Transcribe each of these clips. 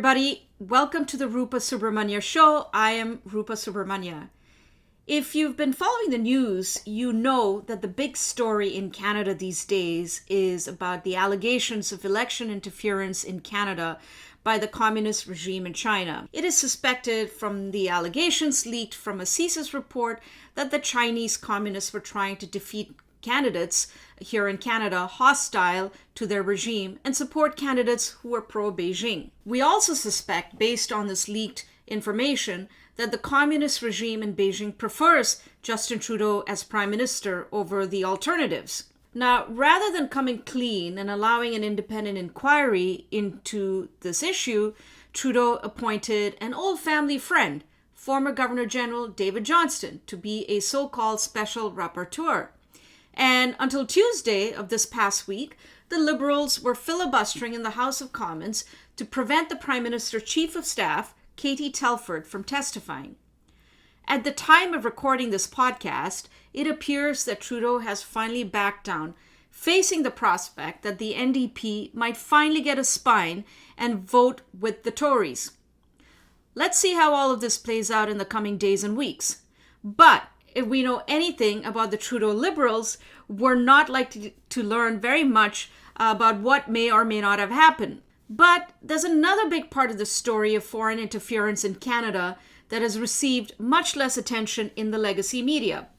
everybody. Welcome to the Rupa Subramanya show. I am Rupa Subramanya. If you've been following the news, you know that the big story in Canada these days is about the allegations of election interference in Canada by the communist regime in China. It is suspected from the allegations leaked from a CSIS report that the Chinese communists were trying to defeat candidates here in Canada hostile to their regime and support candidates who are pro-Beijing. We also suspect, based on this leaked information, that the communist regime in Beijing prefers Justin Trudeau as prime minister over the alternatives. Now, rather than coming clean and allowing an independent inquiry into this issue, Trudeau appointed an old family friend, former Governor General David Johnston, to be a so-called special rapporteur. And until Tuesday of this past week, the Liberals were filibustering in the House of Commons to prevent the Prime Minister's Chief of Staff, Katie Telford, from testifying. At the time of recording this podcast, it appears that Trudeau has finally backed down, facing the prospect that the NDP might finally get a spine and vote with the Tories. Let's see how all of this plays out in the coming days and weeks. But if we know anything about the Trudeau Liberals, we're not likely to learn very much about what may or may not have happened. But there's another big part of the story of foreign interference in Canada that has received much less attention in the legacy media.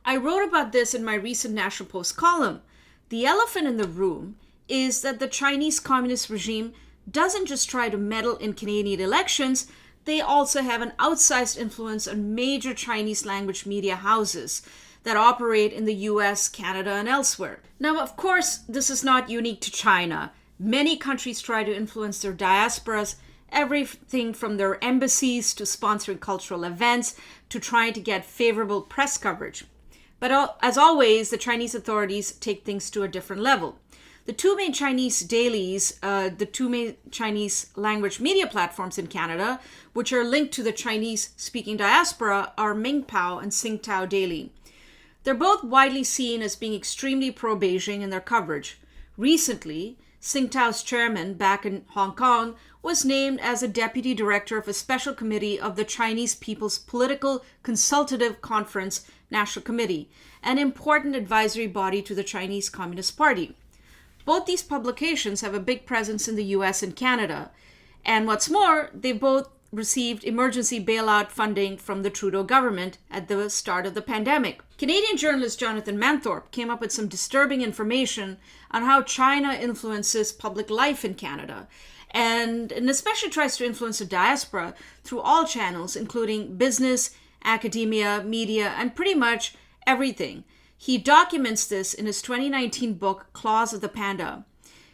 I wrote about this in my recent National Post column. The elephant in the room is that the Chinese Communist regime doesn't just try to meddle in Canadian elections, they also have an outsized influence on major Chinese language media houses that operate in the US, Canada, and elsewhere. Now, of course, this is not unique to China. Many countries try to influence their diasporas, everything from their embassies to sponsoring cultural events to trying to get favorable press coverage. But as always, the Chinese authorities take things to a different level. The two main Chinese dailies, the two main Chinese language media platforms in Canada, which are linked to the Chinese-speaking diaspora, are Ming and Tsingtao Daily. They're both widely seen as being extremely pro-Beijing in their coverage. Recently, Tsingtao's chairman, back in Hong Kong, was named as a deputy director of a special committee of the Chinese People's Political Consultative Conference National Committee, an important advisory body to the Chinese Communist Party. Both these publications have a big presence in the US and Canada. And what's more, they both received emergency bailout funding from the Trudeau government at the start of the pandemic. Canadian journalist Jonathan Manthorpe came up with some disturbing information on how China influences public life in Canada, and especially tries to influence the diaspora through all channels, including business, academia, media, and pretty much everything. He documents this in his 2019 book, Claws of the Panda.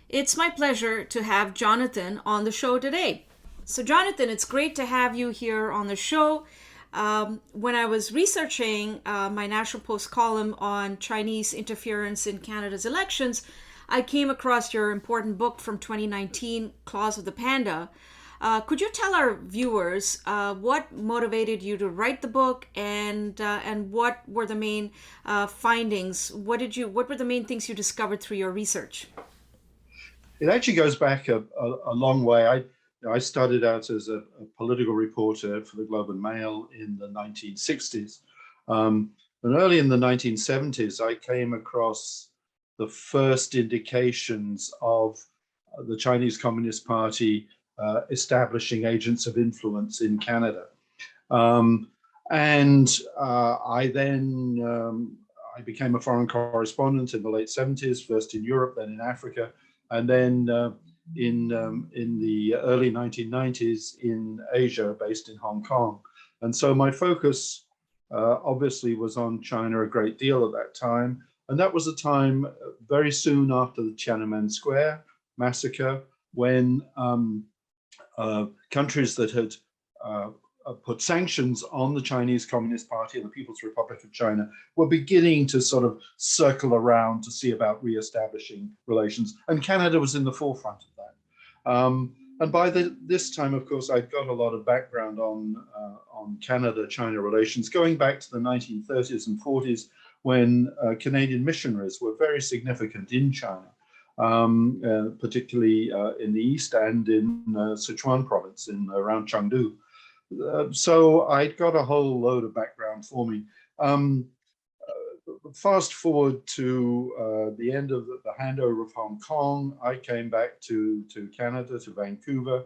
It's my pleasure to have Jonathan on the show today. So Jonathan, it's great to have you here on the show. When I was researching my National Post column on Chinese interference in Canada's elections, I came across your important book from 2019, Claws of the Panda. Could you tell our viewers what motivated you to write the book, and what were the main findings? What were the main things you discovered through your research? It actually goes back a long way. I started out as a political reporter for the Globe and Mail in the 1960s. And early in the 1970s, I came across the first indications of the Chinese Communist Party establishing agents of influence in Canada. I became a foreign correspondent in the late 70s, first in Europe, then in Africa, and then in the early 1990s in Asia, based in Hong Kong. And so my focus obviously was on China a great deal at that time. And that was a time very soon after the Tiananmen Square massacre, when countries that had put sanctions on the Chinese Communist Party and the People's Republic of China were beginning to sort of circle around to see about reestablishing relations. And Canada was in the forefront of that. And by this time, of course, I'd got a lot of background on Canada-China relations, going back to the 1930s and 40s, when Canadian missionaries were very significant in China. particularly in the east and in Sichuan province in around Chengdu. So I'd got a whole load of background for me. Fast forward to the end of the handover of Hong Kong, I came back to Canada, to Vancouver.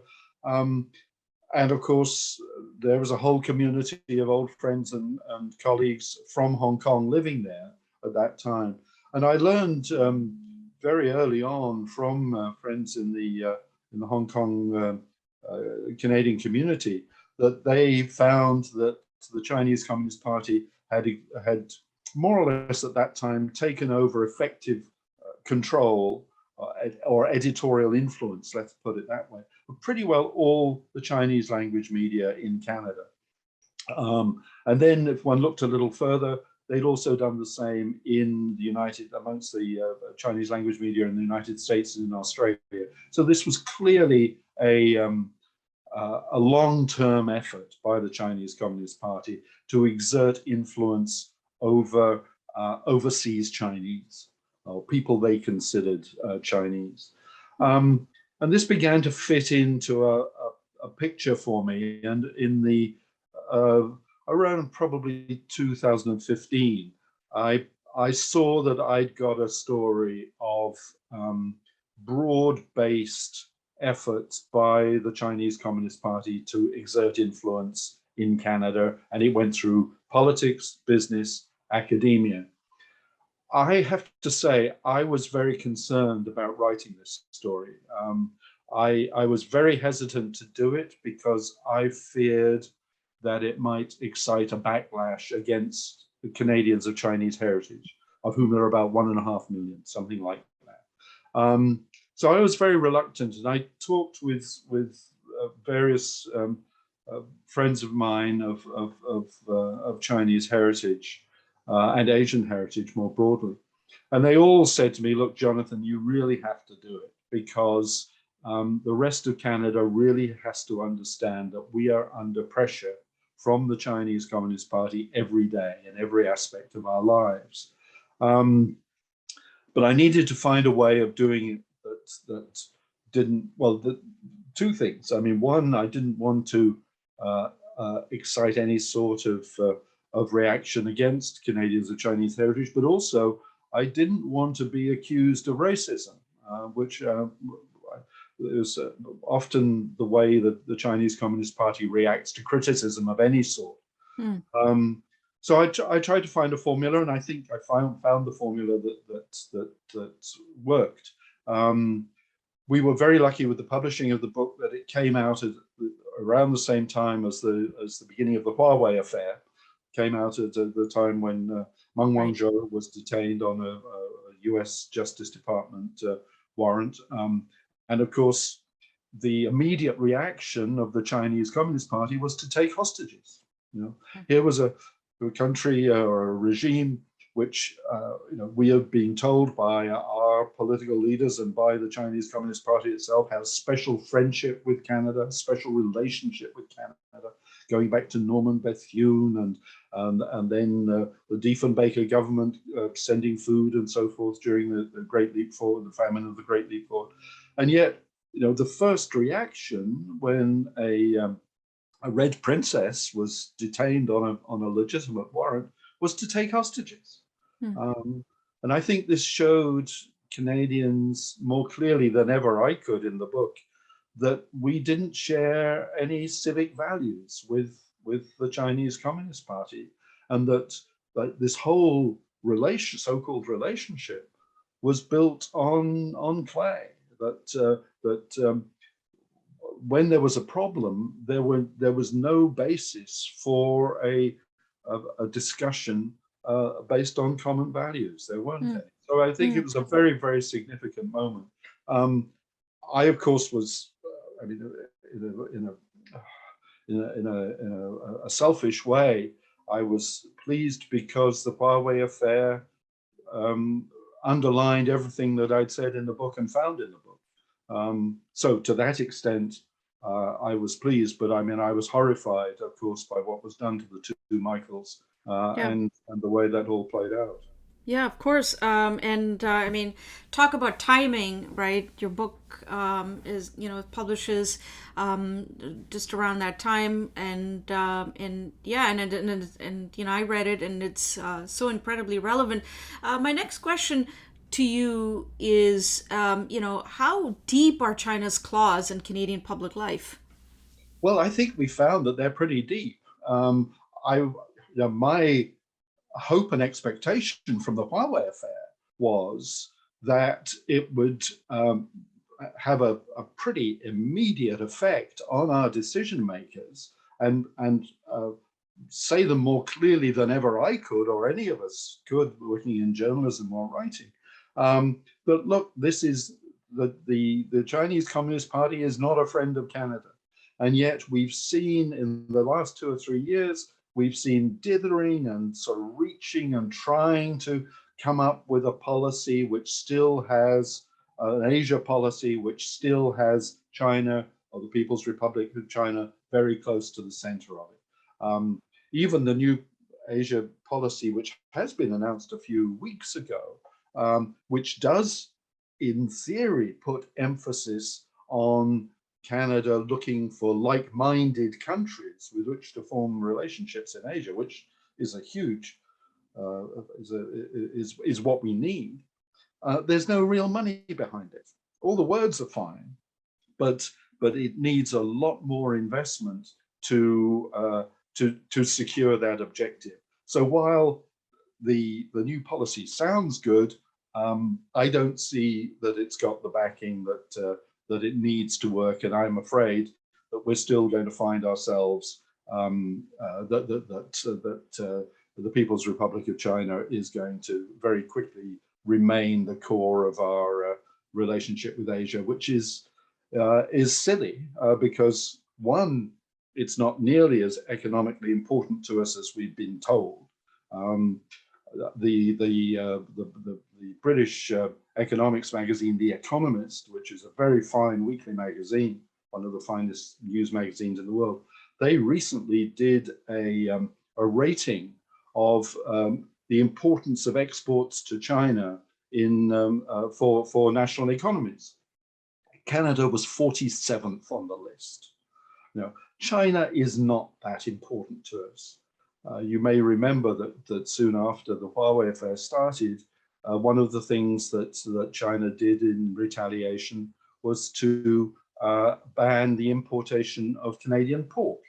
And of course, there was a whole community of old friends and colleagues from Hong Kong living there at that time. And I learned very early on from friends in the Hong Kong Canadian community that they found that the Chinese Communist Party had more or less at that time taken over effective control or editorial influence, let's put it that way, but pretty well all the Chinese language media in Canada. And then if one looked a little further, they'd also done the same in the amongst the Chinese language media in the United States and in Australia. So this was clearly a long-term effort by the Chinese Communist Party to exert influence over overseas Chinese, or people they considered Chinese. And this began to fit into a picture for me. And in the around probably 2015, I saw that I'd got a story of broad-based efforts by the Chinese Communist Party to exert influence in Canada, and it went through politics, business, academia. I have to say, I was very concerned about writing this story. I was very hesitant to do it because I feared that it might excite a backlash against the Canadians of Chinese heritage, of whom there are about 1.5 million, something like that. So I was very reluctant, and I talked with various friends of mine of Chinese heritage and Asian heritage more broadly. And they all said to me, look, Jonathan, you really have to do it because the rest of Canada really has to understand that we are under pressure from the Chinese Communist Party every day in every aspect of our lives. But I needed to find a way of doing it that didn't, well, two things. I mean, one, I didn't want to excite any sort of reaction against Canadians of Chinese heritage, but also I didn't want to be accused of racism, which is often the way that the Chinese Communist Party reacts to criticism of any sort. So I tried to find a formula, and I think I found the formula that worked. We were very lucky with the publishing of the book that it came out around the same time as the beginning of the Huawei affair. Came out at the time when Meng Wanzhou was detained on a US Justice Department warrant. And of course, the immediate reaction of the Chinese Communist Party was to take hostages. Here was a country or a regime which we are being told by our political leaders and by the Chinese Communist Party itself has special friendship with Canada, special relationship with Canada, going back to Norman Bethune and then the Diefenbaker government sending food and so forth during the Great Leap Forward, the famine of the Great Leap Forward. And yet, the first reaction when a Red Princess was detained on a legitimate warrant was to take hostages. And I think this showed Canadians more clearly than ever I could in the book that we didn't share any civic values with the Chinese Communist Party, and that this whole so-called relationship was built on play. That when there was a problem, there was no basis for a discussion based on common values. There weren't any. So I think it was a very, very significant moment. I, of course, was, in a selfish way, I was pleased because the Huawei affair underlined everything that I'd said in the book and found in the book. So to that extent, I was pleased, but I was horrified, of course, by what was done to the two Michaels and the way that all played out. Yeah, of course. And I mean, talk about timing, right? Your book is, publishes just around that time, and yeah, and I read it, and it's so incredibly relevant. My next question to you is, how deep are China's claws in Canadian public life? Well, I think we found that they're pretty deep. My hope and expectation from the Huawei affair was that it would have a pretty immediate effect on our decision makers and say them more clearly than ever I could or any of us could working in journalism or writing. But look, this is the Chinese Communist Party is not a friend of Canada. And yet we've seen in the last 2 or 3 years, we've seen dithering and sort of reaching and trying to come up with a policy which still has an Asia policy, which still has China or the People's Republic of China very close to the center of it. Even the new Asia policy, which has been announced a few weeks ago, which does, in theory, put emphasis on Canada looking for like-minded countries with which to form relationships in Asia, which is a huge is what we need. There's no real money behind it. All the words are fine, but it needs a lot more investment to secure that objective. So while the new policy sounds good, I don't see that it's got the backing that it needs to work, and I'm afraid that we're still going to find ourselves that the People's Republic of China is going to very quickly remain the core of our relationship with Asia, which is silly because one, it's not nearly as economically important to us as we've been told. Um, the British economics magazine, The Economist, which is a very fine weekly magazine, one of the finest news magazines in the world, they recently did a rating of the importance of exports to China for national economies. Canada was 47th on the list. China is not that important to us. You may remember that soon after the Huawei affair started, one of the things that China did in retaliation was to ban the importation of Canadian pork.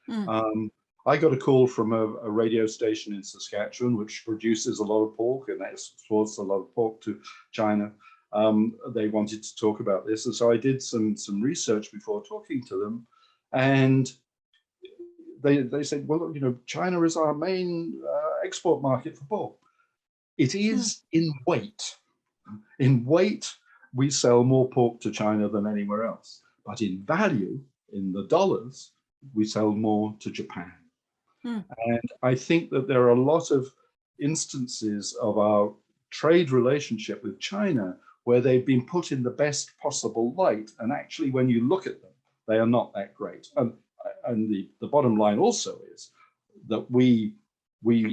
Mm. Um, I got a call from a radio station in Saskatchewan, which produces a lot of pork and exports a lot of pork to China. They wanted to talk about this, and so I did some research before talking to them, and they said, well, China is our main export market for pork. It Mm. is in weight. In weight, we sell more pork to China than anywhere else. But in value, in the dollars, we sell more to Japan. Mm. And I think that there are a lot of instances of our trade relationship with China where they've been put in the best possible light. And actually, when you look at them, they are not that great. And the bottom line also is that we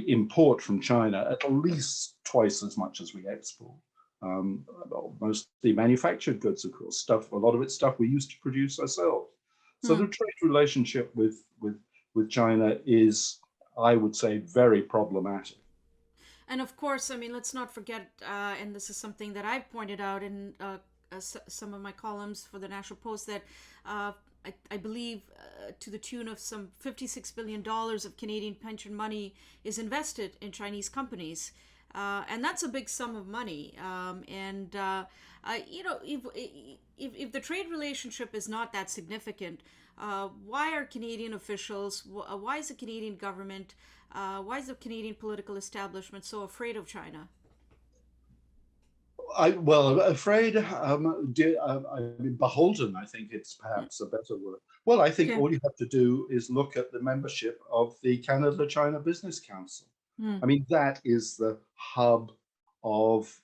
import from China at least twice as much as we export. Mostly manufactured goods, of course, a lot of it's stuff we used to produce ourselves. So Mm. the trade relationship with China is, I would say, very problematic. And of course, I mean, let's not forget, and this is something that I've pointed out in some of my columns for the National Post, that I believe to the tune of some $56 billion of Canadian pension money is invested in Chinese companies. And that's a big sum of money. If the trade relationship is not that significant, why are Canadian officials, why is the Canadian government, why is the Canadian political establishment so afraid of China? Afraid, I mean, beholden, I think it's Mm. perhaps a better word. Well, I think Okay. all you have to do is look at the membership of the Canada-China Business Council. Mm. I mean, that is the hub of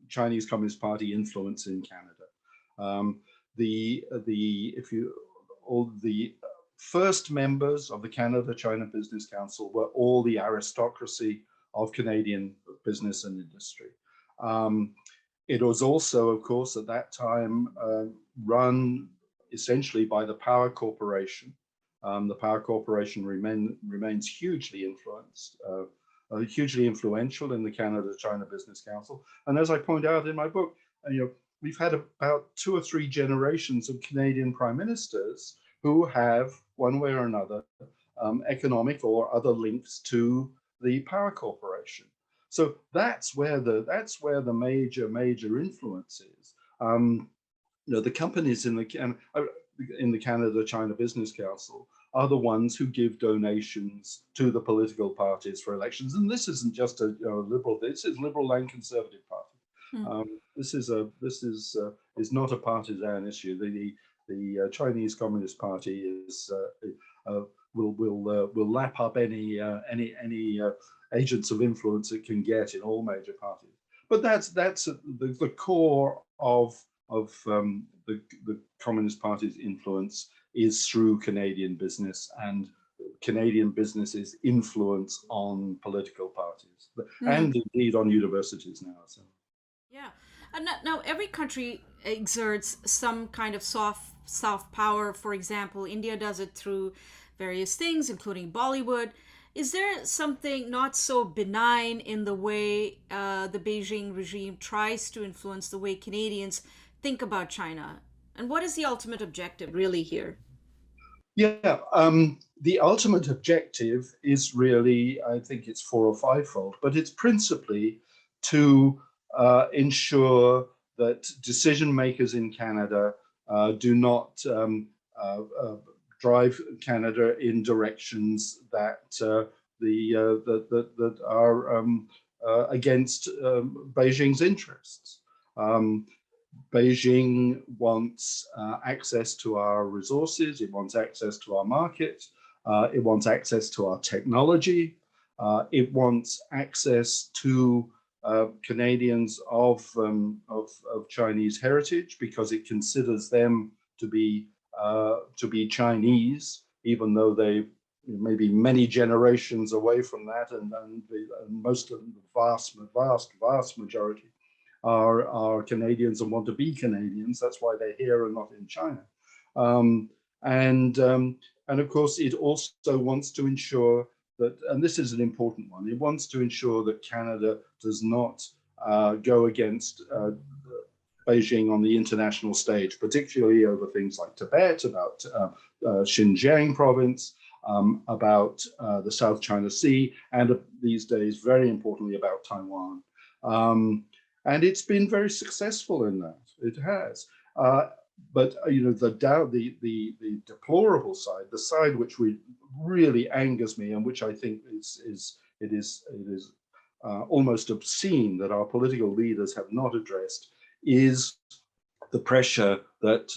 Chinese Communist Party influence in Canada. If you all the first members of the Canada-China Business Council were all the aristocracy of Canadian business and industry. It was also, of course, at that time run essentially by the Power Corporation. The Power Corporation remains hugely influential in the Canada-China Business Council. And as I point out in my book, we've had about 2 or 3 generations of Canadian prime ministers who have, one way or another, economic or other links to the Power Corporation. So that's where the major influence is. The companies in the Canada-China Business Council are the ones who give donations to the political parties for elections, and this isn't just a liberal. This is liberal and conservative party. This is not a partisan issue. The Chinese Communist Party will lap up any agents of influence it can get in all major parties. But that's the core of the Communist Party's influence is through Canadian business and Canadian business's influence on political parties and indeed on universities now. So. Yeah, and now every country exerts some kind of soft power. For example, India does it through various things, including Bollywood. Is there something not so benign in the way the Beijing regime tries to influence the way Canadians think about China? And what is the ultimate objective really here? Yeah, the ultimate objective is really, I think it's 4 or 5-fold, but it's principally to ensure that decision makers in Canada do not drive Canada in directions that that are against Beijing's interests. Beijing wants access to our resources. It wants access to our market. It wants access to our technology. It wants access to Canadians of Chinese heritage because it considers them to be Chinese, even though they may be many generations away from that, and most of the vast majority are Canadians and want to be Canadians. That's why they're here and not in China. And of course, it also wants to ensure that, and this is an important one, it wants to ensure that Canada does not go against Beijing on the international stage, particularly over things like Tibet, about Xinjiang province, about the South China Sea, and these days, very importantly, about Taiwan. And it's been very successful in that. It has. But the deplorable side, the side which really angers me, and which I think is almost obscene that our political leaders have not addressed, is the pressure that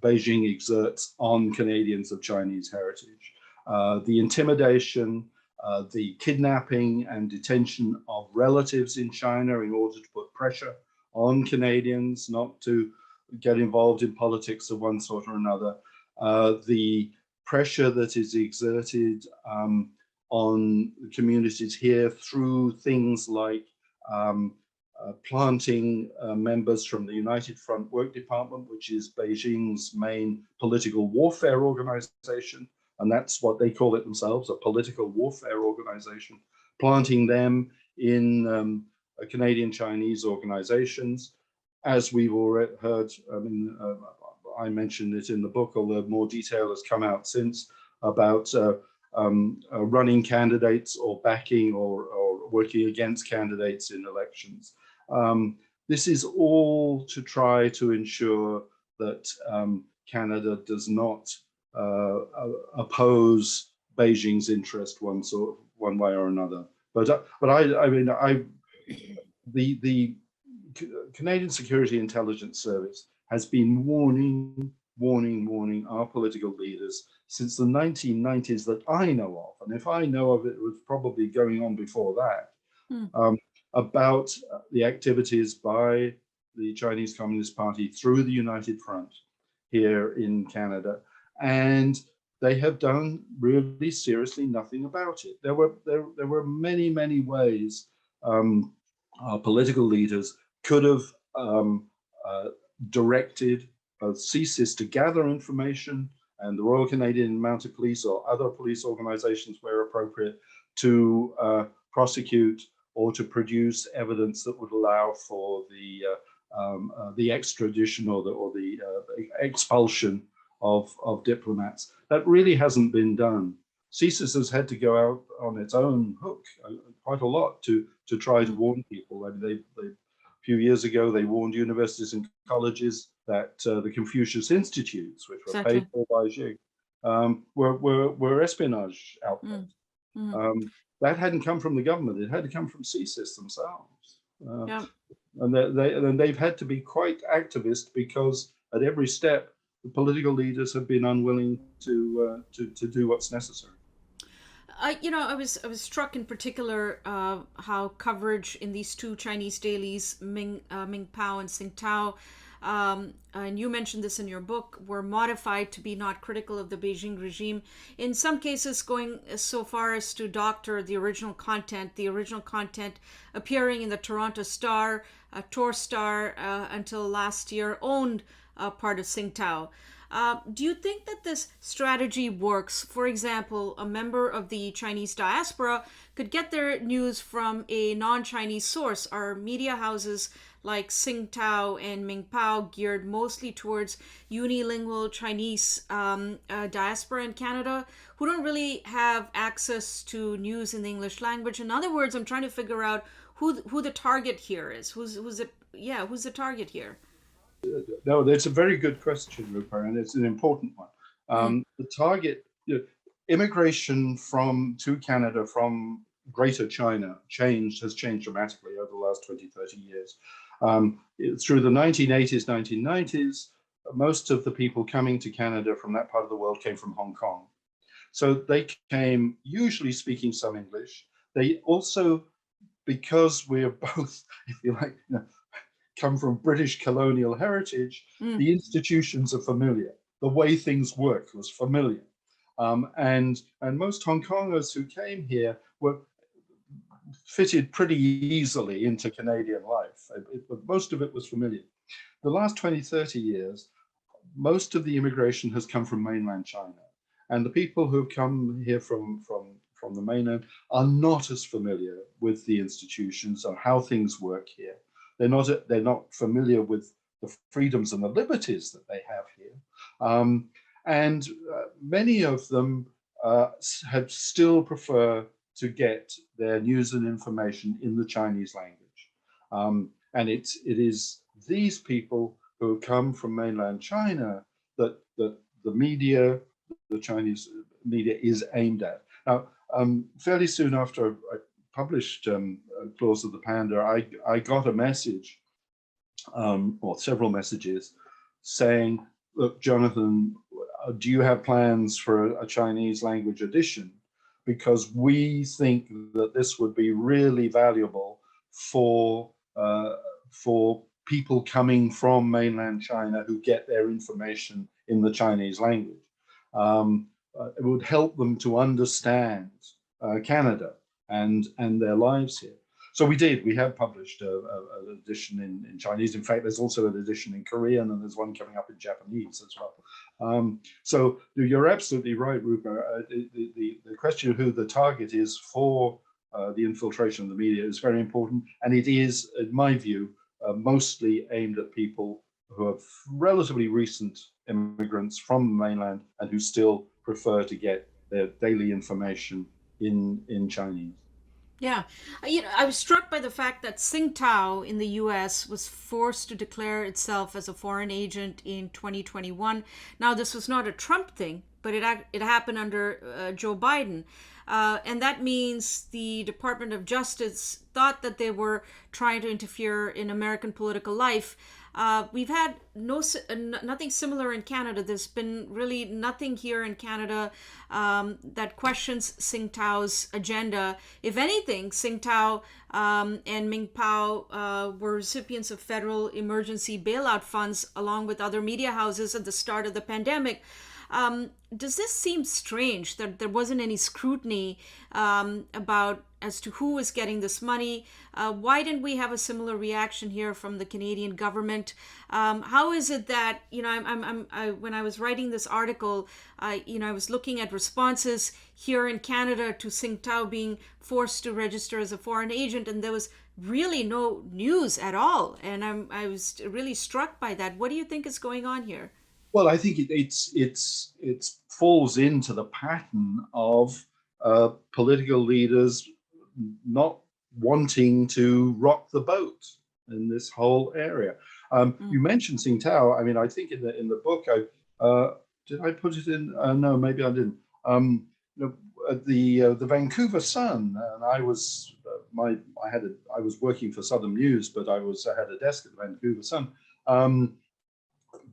Beijing exerts on Canadians of Chinese heritage, the intimidation, the kidnapping and detention of relatives in China in order to put pressure on Canadians not to get involved in politics of one sort or another, the pressure that is exerted on communities here through things like planting members from the United Front Work Department, which is Beijing's main political warfare organization, and that's what they call it themselves, a political warfare organization, planting them in Canadian Chinese organizations. As we've already heard, I mentioned it in the book, although more detail has come out since, about running candidates or backing or working against candidates in elections. This is all to try to ensure that Canada does not oppose Beijing's interest one way or another. But the Canadian Security Intelligence Service has been warning our political leaders since the 1990s that I know of, and if I know of it, it was probably going on before that, about the activities by the Chinese Communist Party through the United Front here in Canada. And they have done really seriously nothing about it. There were many ways our political leaders could have directed both CSIS to gather information and the Royal Canadian Mounted Police or other police organizations where appropriate to prosecute or to produce evidence that would allow for the extradition or the expulsion of diplomats. That really hasn't been done. CSIS has had to go out on its own hook quite a lot to try to warn people. I mean, a few years ago, they warned universities and colleges that the Confucius Institutes, which were paid for by Xi, were espionage outfits. That hadn't come from the government. It had to come from CSIS themselves. And they've had to be quite activist because at every step, the political leaders have been unwilling to do what's necessary. I was struck in particular how coverage in these two Chinese dailies, Ming Pao and Sing Tao, and you mentioned this in your book, were modified to be not critical of the Beijing regime, in some cases going so far as to doctor the original content appearing in the Toronto Star, Tor Star, until last year owned part of Sing Tao. Do you think that this strategy works? For example, a member of the Chinese diaspora could get their news from a non-Chinese source. Are media houses like Sing Tao and Ming Pao geared mostly towards unilingual Chinese diaspora in Canada who don't really have access to news in the English language? In other words, I'm trying to figure out who the target here is. Who's the target here? No, that's a very good question, Rupa, and it's an important one. The target, immigration to Canada from Greater China has changed dramatically over the last 20, 30 years. Through the 1980s, 1990s, most of the people coming to Canada from that part of the world came from Hong Kong. So they came usually speaking some English. They also, because we're both, if you like, come from British colonial heritage, the institutions are familiar. The way things work was familiar. And most Hong Kongers who came here were fitted pretty easily into Canadian life. Most of it was familiar. The last 20, 30 years, most of the immigration has come from mainland China. And the people who have come here from the mainland are not as familiar with the institutions or how things work here. They're not familiar with the freedoms and the liberties that they have here. And many of them have still prefer to get their news and information in the Chinese language. And it is these people who come from mainland China that the media, the Chinese media, is aimed at. Now, fairly soon after I published Claws of the Panda, I got a message, or several messages, saying, look, Jonathan, do you have plans for a Chinese language edition? Because we think that this would be really valuable for people coming from mainland China who get their information in the Chinese language. It would help them to understand Canada and their lives here. So we did. We have published an edition in Chinese. In fact, there's also an edition in Korean, and there's one coming up in Japanese as well. So you're absolutely right, Rupa. The question of who the target is for the infiltration of the media is very important, and it is, in my view, mostly aimed at people who are relatively recent immigrants from the mainland and who still prefer to get their daily information in Chinese. Yeah, I was struck by the fact that Sing Tao in the U.S. was forced to declare itself as a foreign agent in 2021. Now, this was not a Trump thing, but it happened under Joe Biden. And that means the Department of Justice thought that they were trying to interfere in American political life. We've had nothing similar in Canada. There's been really nothing here in Canada that questions Tsingtao's agenda. If anything, Tsingtao and Ming were recipients of federal emergency bailout funds along with other media houses at the start of the pandemic. Does this seem strange that there wasn't any scrutiny about as to who was getting this money? Why didn't we have a similar reaction here from the Canadian government? How is it that when I was writing this article, I was looking at responses here in Canada to Tsingtao being forced to register as a foreign agent, and there was really no news at all, and I was really struck by that. What do you think is going on here? Well, I think it falls into the pattern of political leaders not wanting to rock the boat in this whole area. You mentioned Tsingtao. I mean, I think in the book, did I put it in? No, maybe I didn't. The Vancouver Sun, and I was I was working for Southern News, but I had a desk at the Vancouver Sun.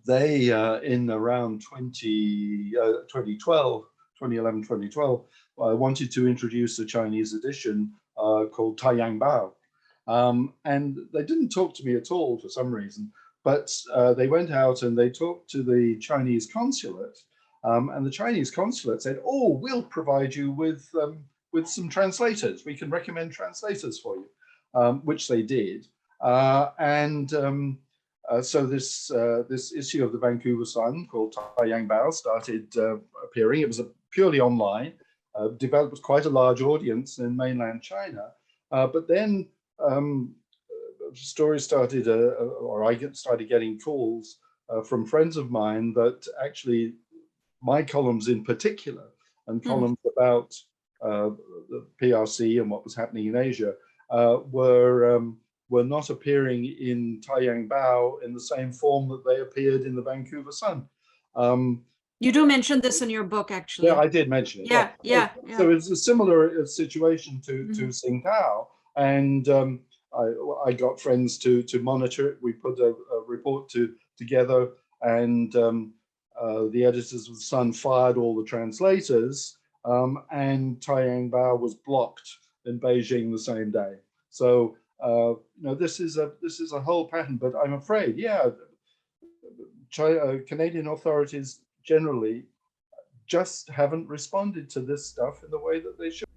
They in around 2012, 2012, wanted to introduce a Chinese edition called Taiyang Bao. And they didn't talk to me at all for some reason, but they went out and they talked to the Chinese consulate, and the Chinese consulate said, "Oh, we'll provide you with some translators. We can recommend translators for you," which they did. So this issue of the Vancouver Sun called Taiyang Bao started appearing. It was purely online, developed quite a large audience in mainland China. But then stories started, or I started getting calls from friends of mine that actually my columns in particular, and columns about the PRC and what was happening in Asia, were not appearing in Taiyang Bao in the same form that they appeared in the Vancouver Sun. You do mention this in your book, actually. Yeah, I did mention it. Yeah, yeah. So it's a similar situation to Tsingtao, and I got friends to monitor it. We put a report together, and the editors of the Sun fired all the translators, and Taiyang Bao was blocked in Beijing the same day. So this is a whole pattern, but I'm afraid, Canadian authorities generally just haven't responded to this stuff in the way that they should.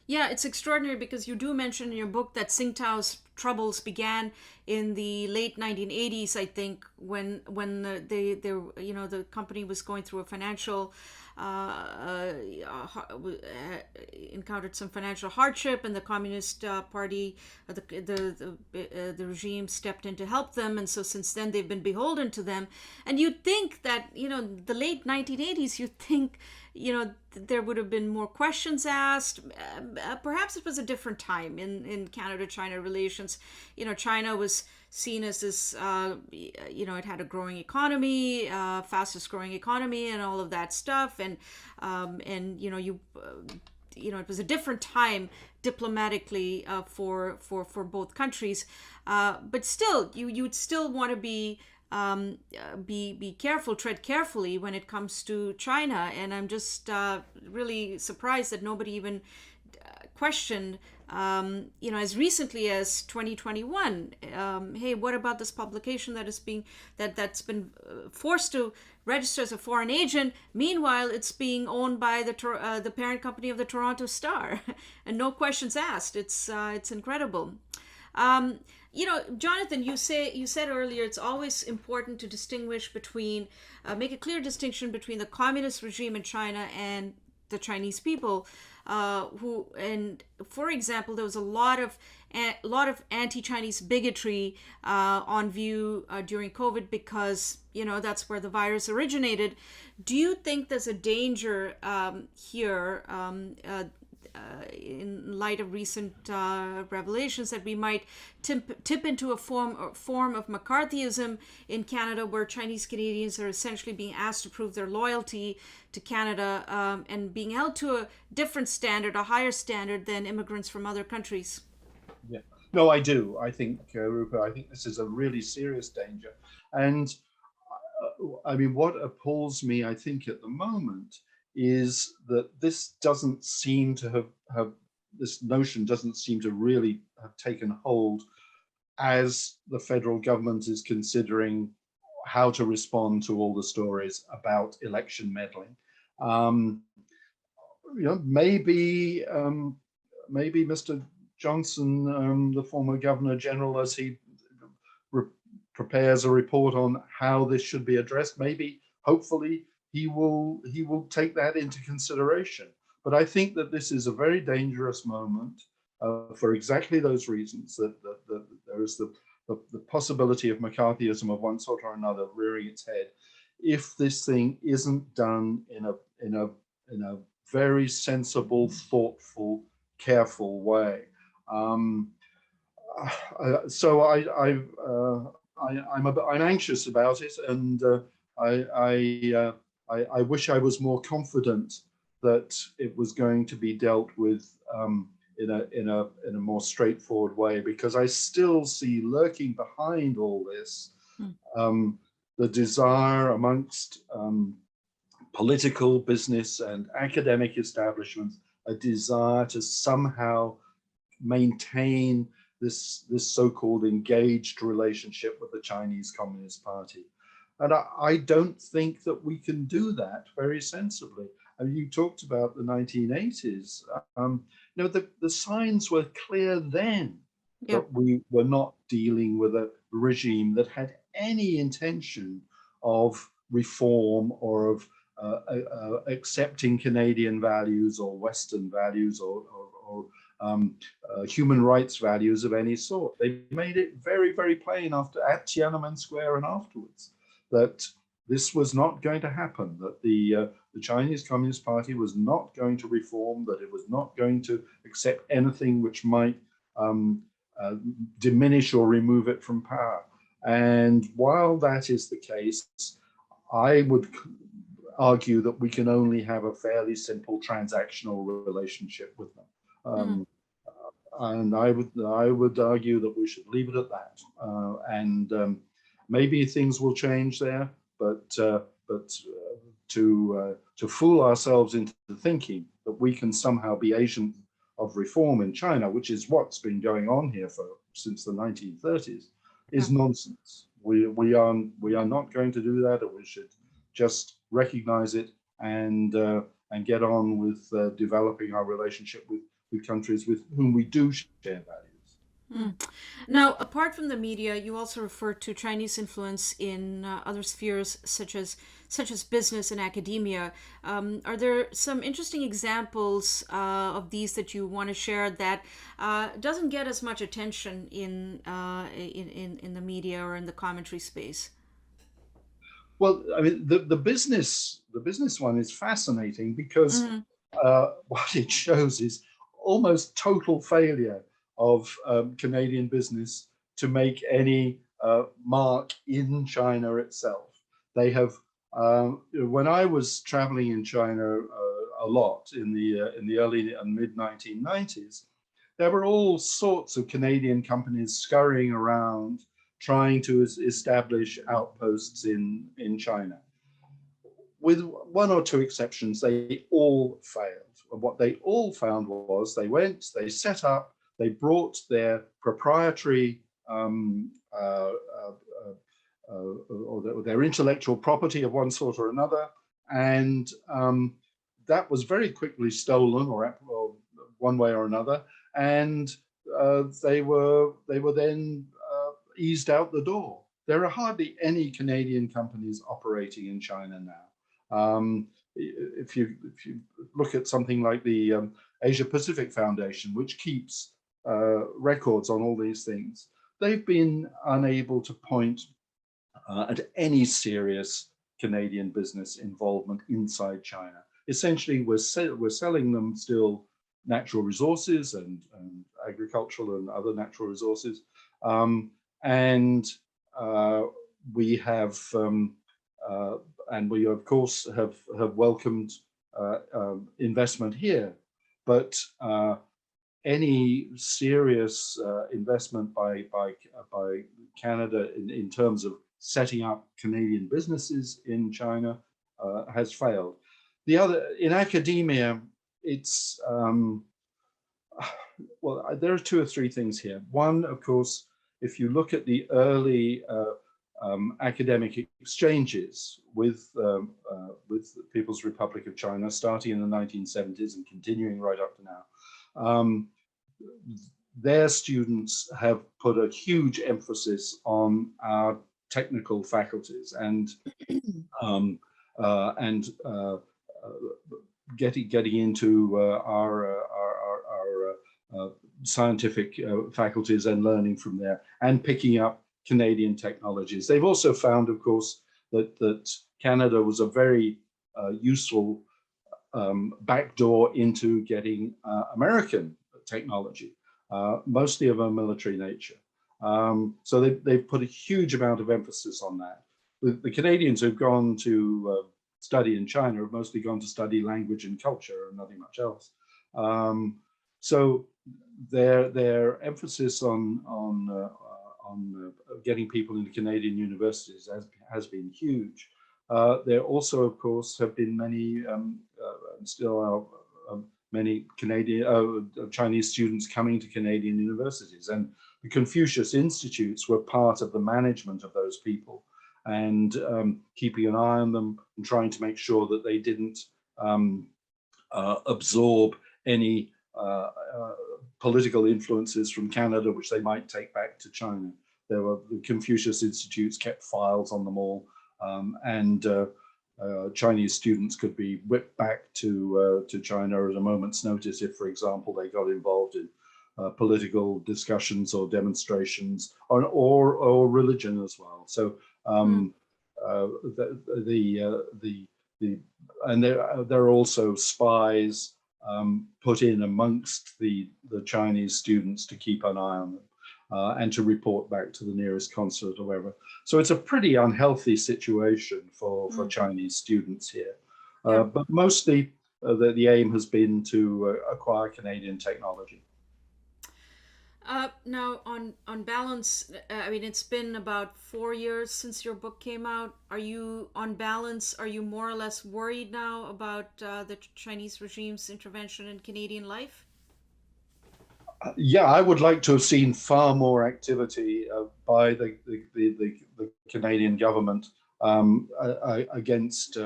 Yeah, it's extraordinary because you do mention in your book that Tsingtao's troubles began in the late 1980s, I think, when the company was going through a financial encountered some financial hardship, and the Communist Party, the regime stepped in to help them, and so since then they've been beholden to them. And you'd think that the late 1980s, you'd think there would have been more questions asked. Perhaps it was a different time in Canada-China relations. China was seen as this, it had a growing economy, fastest growing economy, and all of that stuff. And it was a different time diplomatically for both countries. But still, you'd still want to be careful, tread carefully when it comes to China. And I'm just really surprised that nobody even questioned, as recently as 2021, hey, what about this publication that's been forced to register as a foreign agent? Meanwhile, it's being owned by the parent company of the Toronto Star, and no questions asked. It's incredible. Jonathan, you said earlier it's always important to distinguish between, make a clear distinction between the communist regime in China and the Chinese people, and for example, there was a lot of anti-Chinese bigotry on view during COVID because that's where the virus originated. Do you think there's a danger here? In light of recent revelations that we might tip into a form of McCarthyism in Canada, where Chinese Canadians are essentially being asked to prove their loyalty to Canada and being held to a different standard, a higher standard than immigrants from other countries? Yeah, no, I do. I think, Rupa, I think this is a really serious danger. And I mean, what appalls me, I think, at the moment is that this doesn't seem to have this notion doesn't seem to really have taken hold as the federal government is considering how to respond to all the stories about election meddling. Maybe maybe Mr. Johnson, the former Governor General, as he prepares a report on how this should be addressed, maybe, hopefully, he will take that into consideration. But I think that this is a very dangerous moment for exactly those reasons, that there is the possibility of McCarthyism of one sort or another rearing its head if this thing isn't done in a very sensible, thoughtful, careful way. So I'm anxious about it, and I wish I was more confident that it was going to be dealt with in a more straightforward way, because I still see lurking behind all this the desire amongst political, business, and academic establishments, a desire to somehow maintain this so-called engaged relationship with the Chinese Communist Party. And I don't think that we can do that very sensibly. And you talked about the 1980s. The signs were clear then that we were not dealing with a regime that had any intention of reform or of accepting Canadian values or Western values or human rights values of any sort. They made it very, very plain at Tiananmen Square and afterwards that this was not going to happen, that the Chinese Communist Party was not going to reform, that it was not going to accept anything which might diminish or remove it from power. And while that is the case, I would argue that we can only have a fairly simple transactional relationship with them. And I would argue that we should leave it at that. Maybe things will change there, but to fool ourselves into thinking that we can somehow be agent of reform in China, which is what's been going on here since the 1930s, is nonsense. We are not going to do that, and we should just recognize it and get on with developing our relationship with countries with whom we do share values. Now, apart from the media, you also refer to Chinese influence in other spheres such as business and academia. Are there some interesting examples of these that you want to share that doesn't get as much attention in the media or in the commentary space? Well, I mean, the business one is fascinating because what it shows is almost total failure of Canadian business to make any mark in China itself. They have, when I was traveling in China a lot in the early and mid 1990s, there were all sorts of Canadian companies scurrying around trying to establish outposts in China. With one or two exceptions, they all failed. And what they all found was they set up, they brought their proprietary or their intellectual property of one sort or another, and that was very quickly stolen or one way or another, and they were then eased out the door. There are hardly any Canadian companies operating in China now. If you look at something like the Asia Pacific Foundation, which keeps records on all these things, they've been unable to point at any serious Canadian business involvement inside China. Essentially, we're selling them still natural resources and agricultural and other natural resources. We have, and we of course have welcomed investment here, but any serious investment by Canada in terms of setting up Canadian businesses in China has failed. The other, in academia, it's, well, there are two or three things here. One, of course, if you look at the early academic exchanges with the People's Republic of China, starting in the 1970s and continuing right up to now, their students have put a huge emphasis on our technical faculties and getting into our scientific faculties and learning from there and picking up Canadian technologies. They've also found, of course, that Canada was a very useful backdoor into getting American technology, mostly of a military nature. So they've put a huge amount of emphasis on that. The Canadians who've gone to study in China have mostly gone to study language and culture and nothing much else. So their emphasis on getting people into Canadian universities has been huge. There also, of course, have been many, still are many Chinese students coming to Canadian universities, and the Confucius Institutes were part of the management of those people and keeping an eye on them and trying to make sure that they didn't absorb any political influences from Canada, which they might take back to China. There were the Confucius Institutes kept files on them all, and Chinese students could be whipped back to China at a moment's notice if, for example, they got involved in political discussions or demonstrations or religion as well. So and there are also spies put in amongst the Chinese students to keep an eye on them and to report back to the nearest consulate or wherever. So it's a pretty unhealthy situation for Chinese students here. But mostly the aim has been to acquire Canadian technology. Now, on balance, I mean, it's been about 4 years since your book came out. Are you, on balance, are you more or less worried now about the Chinese regime's intervention in Canadian life? Yeah, I would like to have seen far more activity by the Canadian government against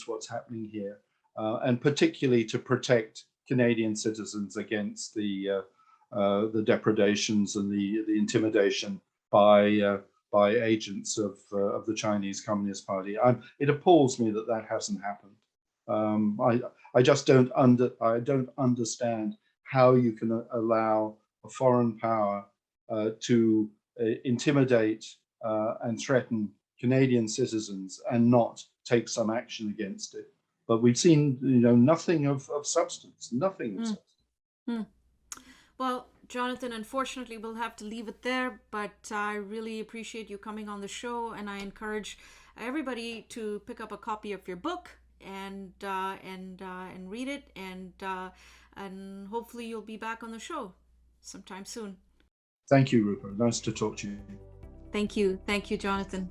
what's happening here, and particularly to protect Canadian citizens against the depredations and the intimidation by agents of the Chinese Communist Party. It appalls me that hasn't happened. I just don't understand how you can allow a foreign power to intimidate and threaten Canadian citizens and not take some action against it. But we've seen, nothing of substance, nothing of substance. Well, Jonathan, unfortunately, we'll have to leave it there, but I really appreciate you coming on the show, and I encourage everybody to pick up a copy of your book and read it, and hopefully you'll be back on the show sometime soon. Thank you, Rupa. Nice to talk to you. Thank you, Jonathan.